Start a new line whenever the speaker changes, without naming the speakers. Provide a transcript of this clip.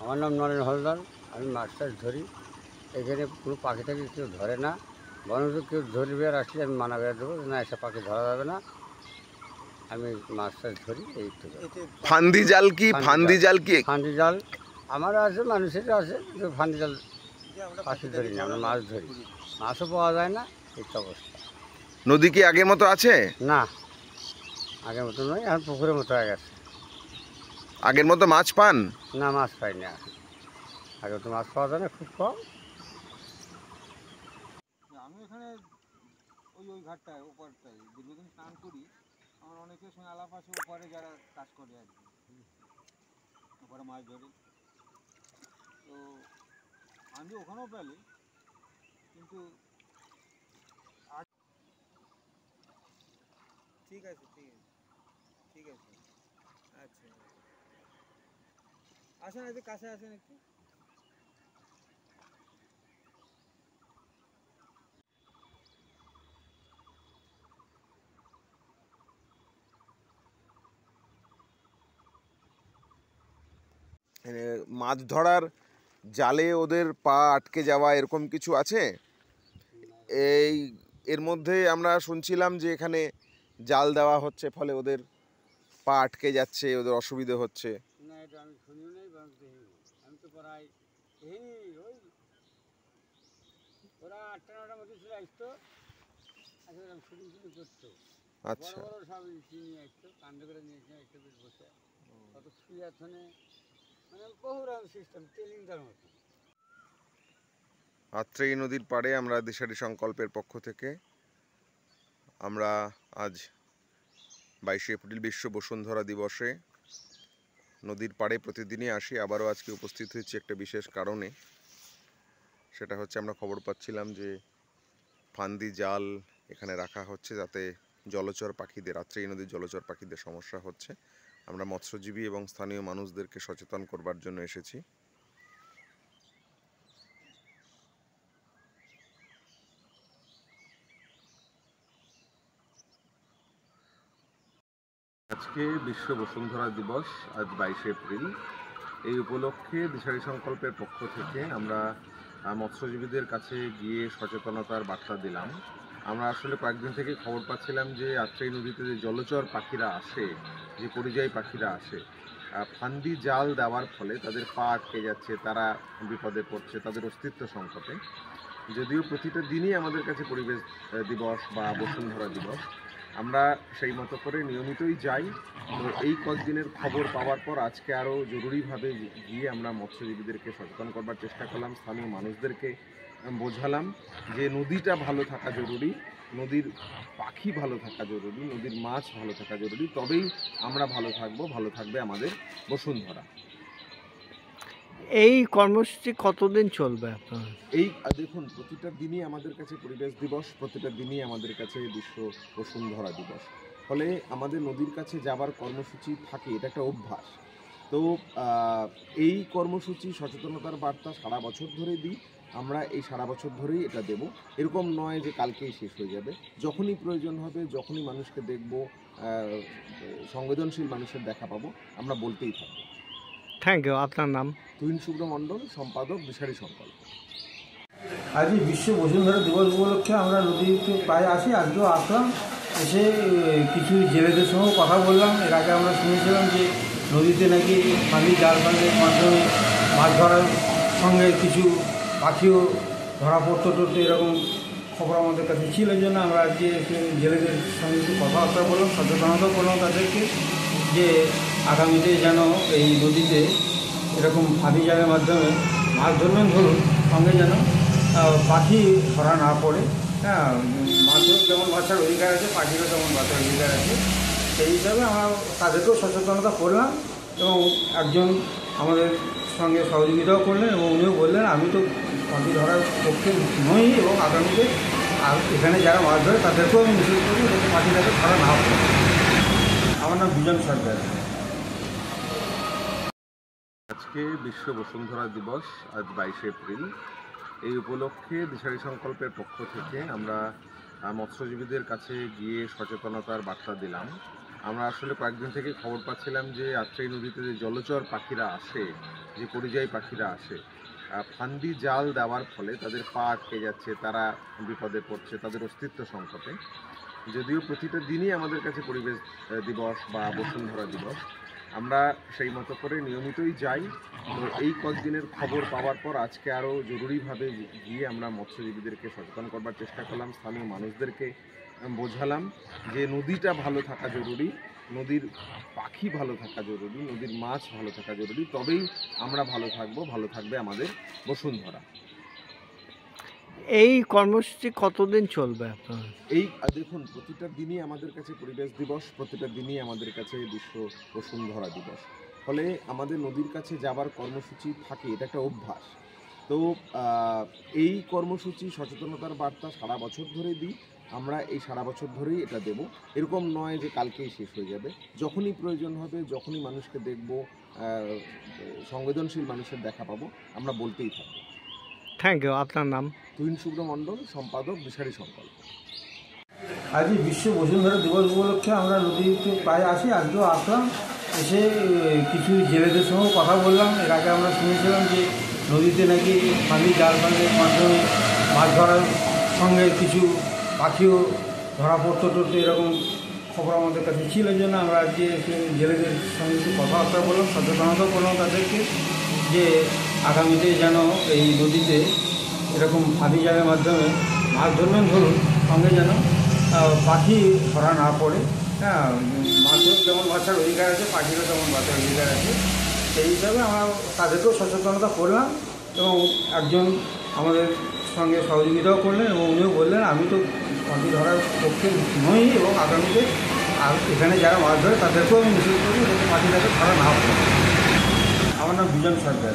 আমার নাম নরেন হলদার। আমি মাছ টাছ ধরি। এখানে কোনো পাখি টাখি কেউ ধরে না, বরঞ্চ কেউ ধরবে আর আসলে আমি মানা করে দেবো, না এসব পাখি ধরা যাবে না। আমি মাছ টাছ ধরি এইটুকু।
ফান্দি জাল কি? ফান্দি জাল কি?
ফান্দি জাল আমারও আছে, মানুষেরও আছে, কিন্তু ফান্দি জাল পাখি ধরি না, আমরা মাছ ধরি। মাছও পাওয়া যায় না, এই তো অবস্থা।
নদী কি আগের মতো আছে?
না, আগের মতো নয়, এখন পুকুরের মতো হয়ে গেছে।
আগের মতো মাছ পান?
না, মাছ পাই না, আগে তো মাছ পাওয়া যায় না, খুব কম।
আমি এখানে ওই ঘাটটায় ওপারটায় দীর্ঘদিন স্নান করি। আমার অনেকের সঙ্গে আলাপ আছে ওপারে যারা কাজ করে আর কি, ওপারে মাছ ধরে। তো আমি ওখানেও পেলে, কিন্তু ঠিক আছে ঠিক আছে আচ্ছা, আসেন একটু কাছে আসেন একটু।
মাছ ধরার জালে ওদের পা আটকে যাওয়া এরকম কিছু আছে? এর মধ্যে আমরা শুনছিলাম যে এখানে জাল দেওয়া হচ্ছে, ফলে ওদের পা আটকে যাচ্ছে, ওদের অসুবিধে হচ্ছে।
না, এটা আমি শুনিও নাই, বরং দেখিনি। আমি তো প্রায় ওই ওরা 8টা-9টার মধ্যে চলে আসতো, আসলে শুটিং করতো।
আচ্ছা,
বড় বড় সব নিয়ে আসতো, কান্ড করে নিয়ে আসতো, বেশ বসে কত শুয়াথনে, মানে বহু রকম সিস্টেম, তেলিংটার মতো।
আত্রেয়ী নদীর পাড়ে আমরা দিশারি সংকল্পের পক্ষ থেকে আমরা আজ 22শে এপ্রিল বিশ্ব বসুন্ধরা দিবসে নদীর পাড়ে প্রতিদিনই আসি। আবারও আজকে উপস্থিত হয়েছি একটা বিশেষ কারণে। সেটা হচ্ছে আমরা খবর পাচ্ছিলাম যে ফান্দি জাল এখানে রাখা হচ্ছে, যাতে জলচর পাখিদের, আত্রেয়ী নদীর জলচর পাখিদের সমস্যা হচ্ছে। আমরা মৎস্যজীবী এবং স্থানীয় মানুষদেরকে সচেতন করবার জন্য এসেছি। আজকে বিশ্ব বসুন্ধরা দিবস, আজ 22শে এপ্রিল। এই উপলক্ষে দিশারি সংকল্পের পক্ষ থেকে আমরা মৎস্যজীবীদের কাছে গিয়ে সচেতনতার বার্তা দিলাম। আমরা আসলে কয়েকদিন থেকে খবর পাচ্ছিলাম যে আত্রেয়ী নদীতে যে জলচর পাখিরা আসে, যে পরিযায়ী পাখিরা আসে, ফান্দি জাল দেওয়ার ফলে তাদের পা আটকে যাচ্ছে, তারা বিপদে পড়ছে, তাদের অস্তিত্ব সংকটে। যদিও প্রতিটা দিনই আমাদের কাছে পরিবেশ দিবস বা বসুন্ধরা দিবস, আমরা সেই মতো করে নিয়মিতই যাই। তো এই কয়েকদিনের খবর পাওয়ার পর আজকে আরও জরুরিভাবে গিয়ে আমরা মৎস্যজীবীদেরকে সচেতন করবার চেষ্টা করলাম, স্থানীয় মানুষদেরকে বোঝালাম যে নদীটা ভালো থাকা জরুরি, নদীর পাখি ভালো থাকা জরুরি, নদীর মাছ ভালো থাকা জরুরি, তবেই আমরা ভালো থাকবো, ভালো থাকবে আমাদের বসুন্ধরা।
এই কর্মসূচি কতদিন চলবে আপনার?
এই দেখুন, প্রতিটা দিনই আমাদের কাছে পরিবেশ দিবস, প্রতিটা দিনই আমাদের কাছে বিশ্ব বসুন্ধরা দিবস। ফলে আমাদের নদীর কাছে যাবার কর্মসূচি থাকে, এটা একটা অভ্যাস। তো এই কর্মসূচি সচেতনতার বার্তা সারা বছর ধরে দিই আমরা, এই সারা বছর ধরেই এটা দেব। এরকম নয় যে কালকেই শেষ হয়ে যাবে। যখনই প্রয়োজন হবে, যখনই মানুষকে দেখব, সংবেদনশীল মানুষের দেখা পাবো, আমরা বলতেই থাকবো।
Thank you. আপনার নাম?
তুহিন শুভ্র মণ্ডল, সম্পাদক, দিশারি সংকল্প।
আজ বিশ্ব বসুন্ধরা দিবস উপলক্ষে আমরা নদীতে প্রায় আসি, আজকেও আসলাম। এসে কিছু জেলেদের সঙ্গেও কথা বললাম। এর আগে আমরা শুনেছিলাম যে নদীতে নাকি ফাঁদি জাল ফাঁদের মাধ্যমে মাছ ধরার সঙ্গে কিছু পাখিও ধরা পড়তো টড়তো, এরকম খবর আমাদের কাছে ছিল। এই জন্য আমরা আজকে জেলেদের সঙ্গে একটু কথাবার্তা বললাম, সচেতনতা করলাম তাদেরকে যে আগামীতে যেন এই নদীতে এরকম ফাঁদি জালের মাধ্যমে মাছ ধরবেন, ধরুন, সঙ্গে যেন পাখি ধরা না পড়ে। হ্যাঁ, মাছের যেমন বাঁচার অধিকার আছে, পাখিরও তেমন বাঁচার অধিকার আছে। সেই হিসাবে আমরা তাদেরকেও সচেতনতা করলাম এবং একজন আমাদের সঙ্গে সহযোগিতাও করলেন এবং উনিও বললেন আমি তো পাখি ধরার পক্ষে নই এবং আগামীতে আর এখানে যারা মাছ ধরে তাদেরকেও আমি নিষেধ করবো যাতে পাখি যাতে ধরা না পড়ে। আমার নাম বিজন সরকার।
আজকে বিশ্ব বসুন্ধরা দিবস, আজ 22শে এপ্রিল। এই উপলক্ষে দিশারি সংকল্পের পক্ষ থেকে আমরা মৎস্যজীবীদের কাছে গিয়ে সচেতনতার বার্তা দিলাম। আমরা আসলে কয়েকদিন থেকে খবর পাচ্ছিলাম যে আত্রাই নদীতে যে জলচর পাখিরা আসে, যে পরিযায়ী পাখিরা আসে, ফান্দি জাল দেওয়ার ফলে তাদের পা আটকে যাচ্ছে, তারা বিপদে পড়ছে, তাদের অস্তিত্ব সংকটে। যদিও প্রতিটা দিনই আমাদের কাছে পরিবেশ দিবস বা বসুন্ধরা দিবস, আমরা সেই মতো করে নিয়মিতই যাই। তো এই কয়েকদিনের খবর পাওয়ার পর আজকে আরও জরুরিভাবে গিয়ে আমরা মৎস্যজীবীদেরকে সচেতন করবার চেষ্টা করলাম, স্থানীয় মানুষদেরকে বোঝালাম যে নদীটা ভালো থাকা জরুরি, নদীর পাখি ভালো থাকা জরুরি, নদীর মাছ ভালো থাকা জরুরি, তবেই আমরা ভালো থাকবো, ভালো থাকবে আমাদের বসুন্ধরা।
এই কর্মসূচি কতদিন চলবে আপনার?
এই দেখুন, প্রতিটা দিনই আমাদের কাছে পরিবেশ দিবস, প্রতিটা দিনই আমাদের কাছে বিশ্ব বসুন্ধরা দিবস। ফলে আমাদের নদীর কাছে যাবার কর্মসূচি থাকে, এটা একটা অভ্যাস। তো এই কর্মসূচি সচেতনতার বার্তা সারা বছর ধরে দিই আমরা, এই সারা বছর ধরেই এটা দেব। এরকম নয় যে কালকেই শেষ হয়ে যাবে। যখনই প্রয়োজন হবে, যখনই মানুষকে দেখব, সংবেদনশীল মানুষের দেখা পাবো, আমরা বলতেই থাকবো।
Thank you. আপনার নাম?
তুহিন শুভ্র মণ্ডল, সম্পাদক, দিশারি সংকল্প।
আজ বিশ্ব বসুন্ধরা দিবস উপলক্ষে আমরা নদীতে প্রায় আসি, আজকেও আসলাম। এসে কিছু জেলেদের সঙ্গেও কথা বললাম। এর আগে আমরা শুনেছিলাম যে নদীতে নাকি ফাঁদি জাল ফাঁদের মাধ্যমে মাছ ধরার সঙ্গে কিছু পাখিও ধরা পড়তো টড়তো, এরকম খবর আমাদের কাছে ছিল। এই জন্য আমরা আজকে জেলেদের সঙ্গে একটু কথাবার্তা বললাম, সচেতনতা করলাম তাদেরকে যে আগামীতে যেন এই নদীতে এরকম ফাঁদি জালের মাধ্যমে মাছ ধরবেন, ধরুন, সঙ্গে যেন পাখি ধরা না পড়ে। হ্যাঁ, মাছের যেমন বাঁচার অধিকার আছে, পাখিরও তেমন বাঁচার অধিকার আছে। সেই হিসাবে আমরা তাদেরকেও সচেতনতা করলাম এবং একজন আমাদের সঙ্গে সহযোগিতাও করলেন এবং উনিও বললেন আমি তো পাখি ধরার পক্ষে নই এবং আগামীতে আর এখানে যারা মাছ ধরে তাদেরকেও আমি নিষেধ করি যাতে পাখিটাকে ধরা না পড়ে। আমার নাম বিজন সরকার।